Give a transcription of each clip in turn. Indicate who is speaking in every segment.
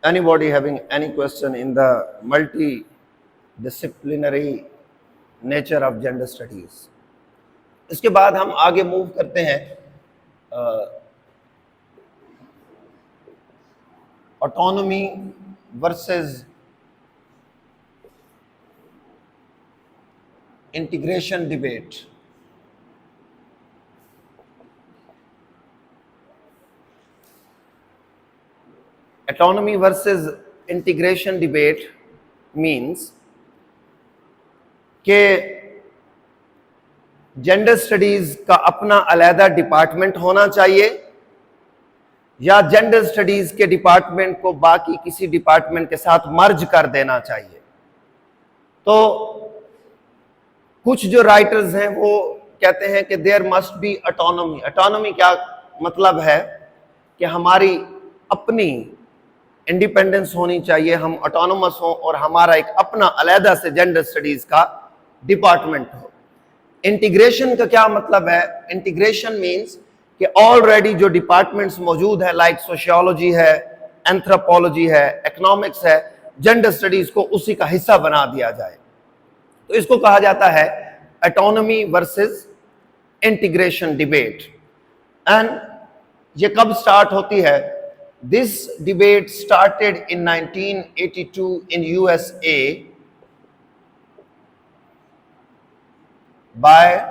Speaker 1: Anybody having any question in the multidisciplinary nature of gender studies? इसके बाद हम आगे मूव करते हैं autonomy versus integration debate. Autonomy versus integration debate means कि जेंडर स्टडीज का अपना अलहदा डिपार्टमेंट होना चाहिए या जेंडर स्टडीज के डिपार्टमेंट को बाकी किसी डिपार्टमेंट के साथ मर्ज कर देना चाहिए। तो कुछ जो राइटर्स हैं वो कहते हैं कि there must be autonomy. Autonomy क्या मतलब है कि हमारी अपनी इंडिपेंडेंस होनी चाहिए, हम ऑटोनोमस हो और हमारा एक अपना अलहदा से जेंडर स्टडीज का डिपार्टमेंट हो। इंटीग्रेशन का क्या मतलब है? इंटीग्रेशन मींस कि ऑलरेडी जो डिपार्टमेंट्स मौजूद है लाइक सोशियोलॉजी है, एंथ्रोपोलॉजी है, इकोनॉमिक्स है, जेंडर स्टडीज को उसी का हिस्सा बना दिया जाए। तो इसको कहा जाता है autonomy versus integration debate. And ये कब स्टार्ट होती है? This debate started in 1982 in USA by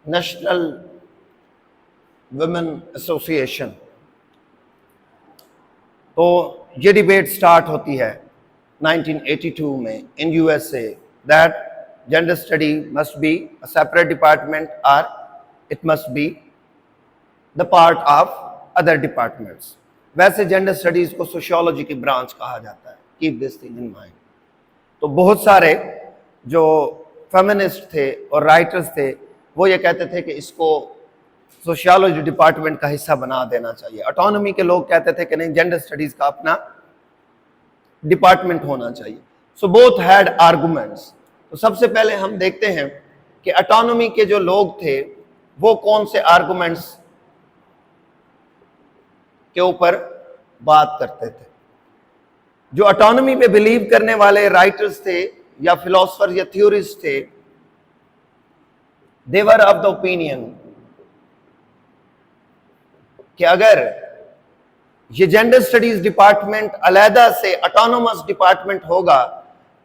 Speaker 1: National Women Association। तो ये डिबेट स्टार्ट होती है 1982 में in USA that gender study must be a separate department और it must be the part of other departments. वैसे gender studies को sociology की branch कहा जाता है, keep this thing in mind. तो बहुत सारे जो फेमिनिस्ट थे और राइटर्स थे वो ये कहते थे कि इसको सोशियोलॉजी डिपार्टमेंट का हिस्सा बना देना चाहिए। ऑटोनॉमी के लोग कहते थे कि नहीं, जेंडर स्टडीज का अपना डिपार्टमेंट होना चाहिए। So both had arguments. तो सबसे पहले हम देखते हैं कि ऑटोनॉमी के जो लोग थे वो कौन से आर्गुमेंट्स के ऊपर बात करते थे। जो ऑटोनॉमी पे बिलीव करने वाले राइटर्स थे या फिलोसफर या थ्योरिस्ट थे, दे वर ऑफ द ओपिनियन कि अगर ये जेंडर स्टडीज डिपार्टमेंट अलहदा से ऑटोनोमस डिपार्टमेंट होगा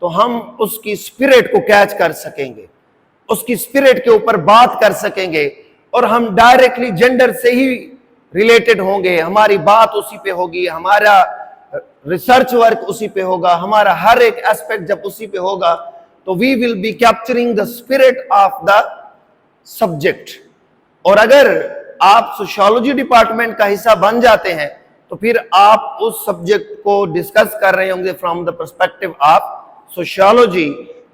Speaker 1: तो हम उसकी स्पिरिट को कैच कर सकेंगे, उसकी स्पिरिट के ऊपर बात कर सकेंगे और हम डायरेक्टली जेंडर से ही रिलेटेड होंगे, हमारी बात उसी पे होगी, हमारा रिसर्च वर्क उसी पे होगा, हमारा हर एक एस्पेक्ट जब उसी पे होगा तो we will be capturing the spirit of the subject. और अगर आप सोशियोलॉजी डिपार्टमेंट का हिस्सा बन जाते हैं तो फिर आप उस सब्जेक्ट को डिस्कस कर रहे होंगे from the perspective of sociology,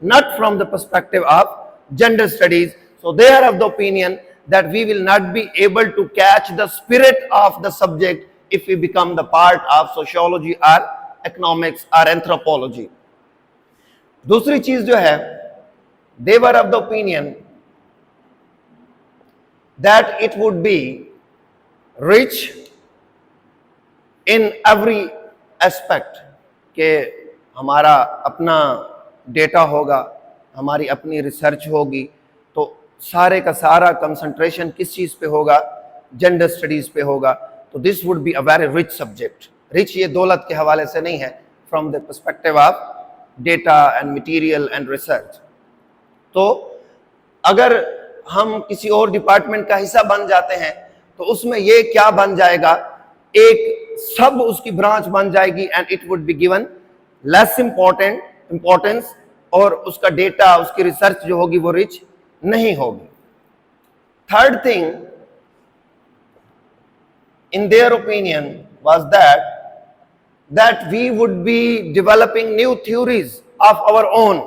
Speaker 1: not from the perspective of gender studies. So they are of the opinion that we will not be able to catch the spirit of the subject if we become the part of sociology or economics or anthropology। दूसरी चीज जो है, they were of the opinion that it would be rich in every aspect, कि हमारा अपना data होगा, हमारी अपनी रिसर्च होगी, तो सारे का सारा कंसंट्रेशन किस चीज पे होगा? जेंडर स्टडीज पे होगा। तो this would be a very rich subject. Rich ये दौलत के हवाले से नहीं है, from the perspective of data and material and research. तो अगर हम किसी और डिपार्टमेंट का हिस्सा बन जाते हैं तो उसमें ये क्या बन जाएगा? एक सब उसकी ब्रांच बन जाएगी and it would be given less importance और उसका डेटा, उसकी रिसर्च जो होगी वो रिच नहीं होगी। Third thing in their opinion was that we would be developing new theories of our own.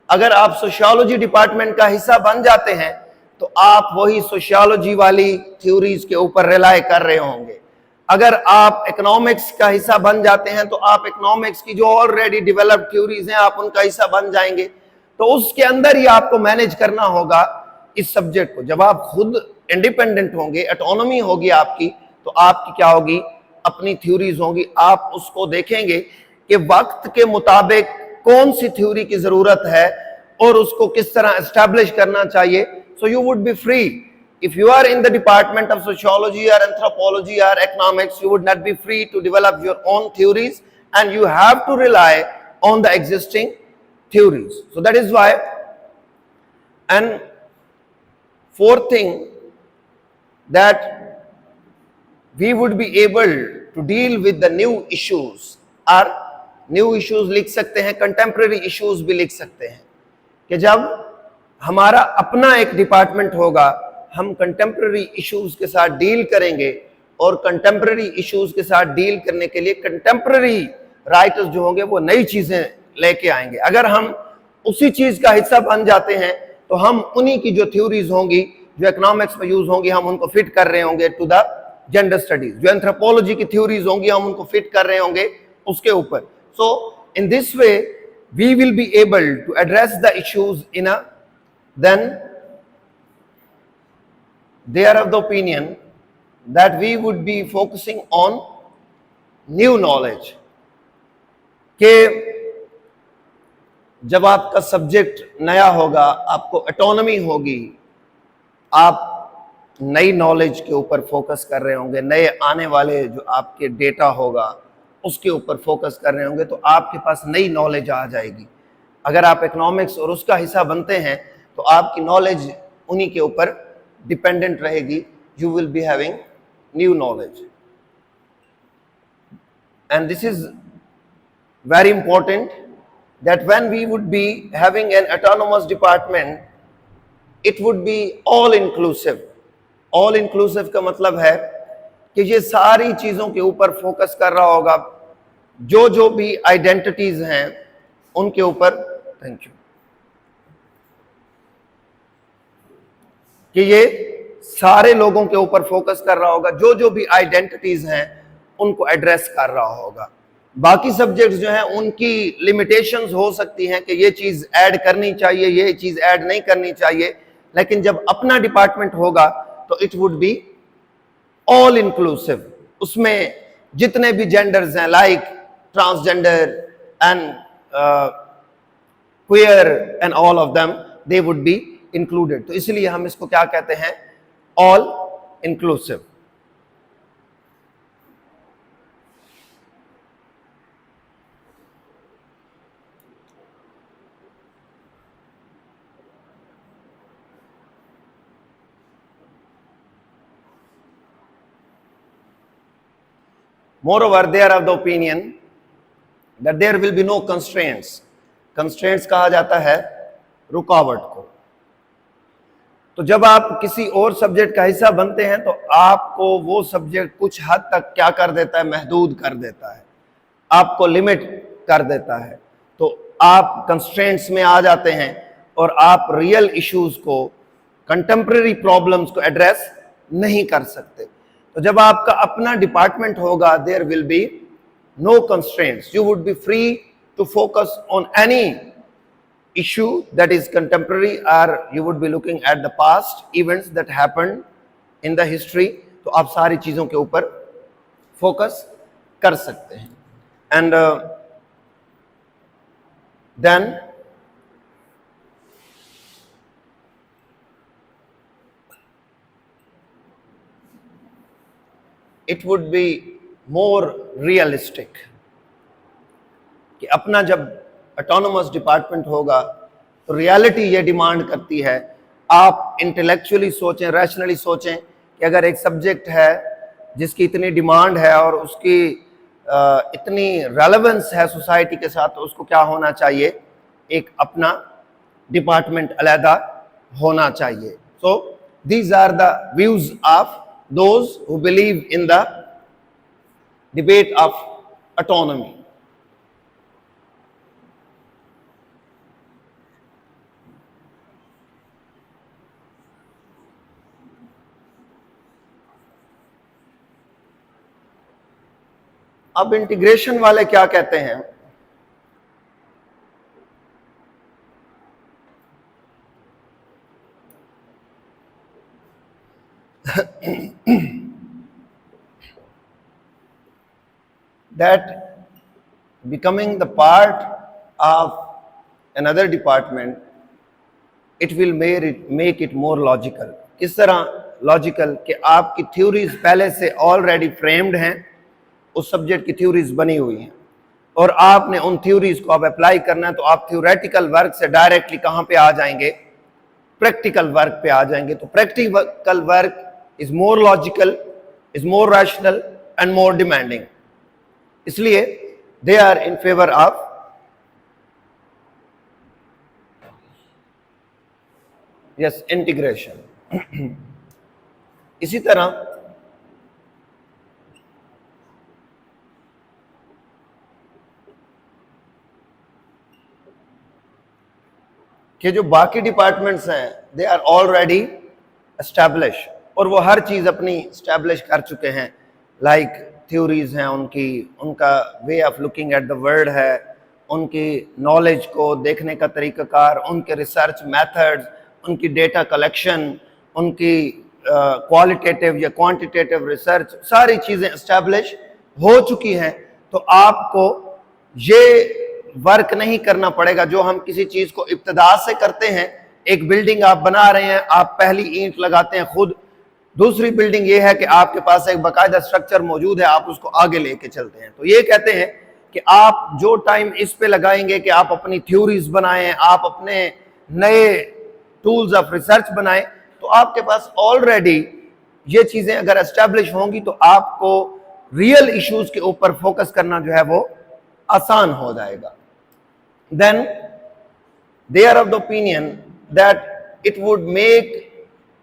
Speaker 1: अगर आप सोशियोलॉजी डिपार्टमेंट का हिस्सा बन जाते हैं तो आप वही सोशियोलॉजी वाली थ्योरीज के ऊपर रिलाय कर रहे होंगे। अगर आप इकोनॉमिक्स का हिस्सा बन जाते हैं तो आप इकोनॉमिक्स की जो ऑलरेडी डेवलप्ड थ्योरीज हैं आप उनका हिस्सा बन जाएंगे, तो उसके अंदर ही आपको मैनेज करना होगा इस सब्जेक्ट को। जब आप खुद इंडिपेंडेंट होंगे, ऑटोनॉमी होगी आपकी, तो आपकी क्या होगी, अपनी थ्योरीज होंगी, आप उसको देखेंगे कि वक्त के मुताबिक कौन सी थ्योरी की जरूरत है और उसको किस तरह एस्टैब्लिश करना चाहिए। So you would be free. If you are in the department of sociology or anthropology or economics, you would not be free to develop your own theories, and you have to rely on the existing theories. So that is why. And fourth thing, that we would be able to deal with the new issues, or new issues लिख सकते हैं, contemporary issues भी लिख सकते हैं, कि जब हमारा अपना एक डिपार्टमेंट होगा हम कंटेम्प्रेरी इश्यूज के साथ डील करेंगे, और कंटेम्प्रेरी इश्यूज के साथ डील करने के लिए कंटेम्प्रेरी राइटर्स जो होंगे वो नई चीजें लेके आएंगे। अगर हम उसी चीज का हिस्सा बन जाते हैं तो हम उन्हीं की जो थ्योरीज होंगी जो इकोनॉमिक्स में यूज होंगी हम उनको फिट कर रहे होंगे टू द जेंडर स्टडीज, जो एंथ्रोपोलॉजी की थ्योरीज होंगी हम उनको फिट कर रहे होंगे उसके ऊपर। So in this way we will be able to address the issues in a then they are of the opinion that we would be focusing on new knowledge, कि जब आपका सब्जेक्ट नया होगा, आपको ऑटोनॉमी होगी, आप नई नॉलेज के ऊपर फोकस कर रहे होंगे, नए आने वाले जो आपके डेटा होगा उसके ऊपर फोकस कर रहे होंगे, तो आपके पास नई नॉलेज आ जाएगी। अगर आप इकोनॉमिक्स और उसका हिस्सा बनते हैं तो आपकी नॉलेज उन्हीं के ऊपर डिपेंडेंट रहेगी, you will be having new knowledge. And this is very important that when we would be having an autonomous department, it would be all inclusive. All inclusive का मतलब है कि ये सारी चीजों के ऊपर फोकस कर रहा होगा, जो भी आइडेंटिटीज हैं उनके ऊपर, थैंक यू, कि ये सारे लोगों के ऊपर फोकस कर रहा होगा, जो भी आइडेंटिटीज हैं उनको एड्रेस कर रहा होगा। बाकी सब्जेक्ट्स जो हैं उनकी लिमिटेशंस हो सकती हैं कि ये चीज ऐड करनी चाहिए, ये चीज ऐड नहीं करनी चाहिए, लेकिन जब अपना डिपार्टमेंट होगा तो it would be all inclusive. उसमें जितने भी जेंडर्स हैं, like transgender and queer and all of them, they would be included. तो इसलिए हम इसको क्या कहते हैं, all inclusive. Moreover, they are of the opinion that there will be no constraints. Constraints कहा जाता है रुकावट को। तो जब आप किसी और सब्जेक्ट का हिस्सा बनते हैं तो आपको वो सब्जेक्ट कुछ हद तक क्या कर देता है, महदूद कर देता है, आपको लिमिट कर देता है। तो आप कंस्ट्रेंट्स में आ जाते हैं और आप रियल इश्यूज को, कंटेम्प्रेरी प्रॉब्लम्स को एड्रेस नहीं कर सकते। तो जब आपका अपना डिपार्टमेंट होगा, there will be no constraints, you would be free to focus on any issue that is contemporary, or you would be looking at the past events that happened in the history। तो आप सारी चीजों के ऊपर focus कर सकते हैं। And then it would be more realistic कि अपना जब ऑटोनोमस डिपार्टमेंट होगा तो रियलिटी ये डिमांड करती है, आप इंटेलेक्चुअली सोचें, रैशनली सोचें कि अगर एक सब्जेक्ट है जिसकी इतनी डिमांड है और उसकी इतनी रेलेवेंस है सोसाइटी के साथ, तो उसको क्या होना चाहिए, एक अपना डिपार्टमेंट अलहदा होना चाहिए। So these are the views of those who believe in the debate of autonomy. अब इंटीग्रेशन वाले क्या कहते हैं, that becoming the part of another department, it will make it more logical. किस तरह लॉजिकल कि आपकी थ्योरीज पहले से ऑलरेडी फ्रेम्ड हैं, उस सब्जेक्ट की थ्योरीज बनी हुई हैं और आपने उन थ्योरीज को अब अप्लाई करना है, तो आप थ्योरेटिकल वर्क से डायरेक्टली कहां पे आ जाएंगे, प्रैक्टिकल वर्क पे आ जाएंगे। तो practical work is more logical, is more rational and more demanding, इसलिए they are in favour of yes integration. इसी तरह कि जो बाकी डिपार्टमेंट्स हैं दे आर ऑलरेडी एस्टैब्लिश, और वो हर चीज अपनी एस्टैब्लिश कर चुके हैं, लाइक थ्योरीज हैं उनकी, उनका way of looking at the world है, उनकी नॉलेज को देखने का तरीकाकार, उनके रिसर्च मेथड्स, उनकी डेटा कलेक्शन, उनकी क्वालिटेटिव या क्वांटिटेटिव रिसर्च, सारी चीजें एस्टैब्लिश हो चुकी हैं। तो आपको ये वर्क नहीं करना पड़ेगा जो हम किसी चीज को इब्तिदा से करते हैं। एक बिल्डिंग आप बना रहे हैं, आप पहली ईंट लगाते हैं खुद, दूसरी बिल्डिंग ये है कि आपके पास एक बाकायदा स्ट्रक्चर मौजूद है, आप उसको आगे लेके चलते हैं। तो ये कहते हैं कि आप जो टाइम इस पे लगाएंगे कि आप अपनी थ्योरीज बनाएं, आप अपने नए टूल्स ऑफ रिसर्च बनाएं, तो आपके पास ऑलरेडी ये चीजें अगर एस्टैब्लिश होंगी तो आपको रियल इश्यूज के ऊपर फोकस करना जो है वो आसान हो जाएगा। Then they are of the opinion that it would make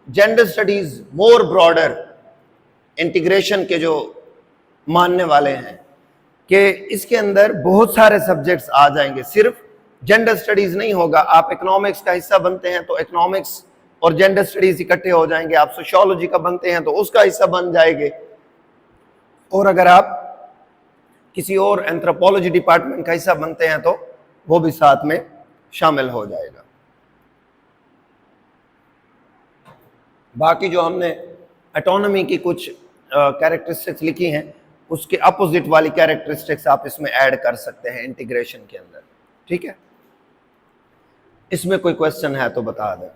Speaker 1: gender studies more broader. Integration के जो मानने वाले हैं कि इसके अंदर बहुत सारे सब्जेक्ट्स आ जाएंगे, सिर्फ जेंडर स्टडीज नहीं होगा। आप इकोनॉमिक्स का हिस्सा बनते हैं तो इकोनॉमिक्स और जेंडर स्टडीज इकट्ठे हो जाएंगे, आप सोशियोलॉजी का बनते हैं तो उसका हिस्सा बन जाएंगे, और अगर आप किसी और एंथ्रोपोलॉजी डिपार्टमेंट का हिस्सा बनते हैं तो वो भी साथ में शामिल हो जाएगा। बाकी जो हमने ऑटोनॉमी की कुछ कैरेक्टरिस्टिक्स लिखी हैं, उसके अपोजिट वाली कैरेक्टरिस्टिक्स आप इसमें ऐड कर सकते हैं इंटीग्रेशन के अंदर। ठीक है, इसमें कोई क्वेश्चन है तो बता दें।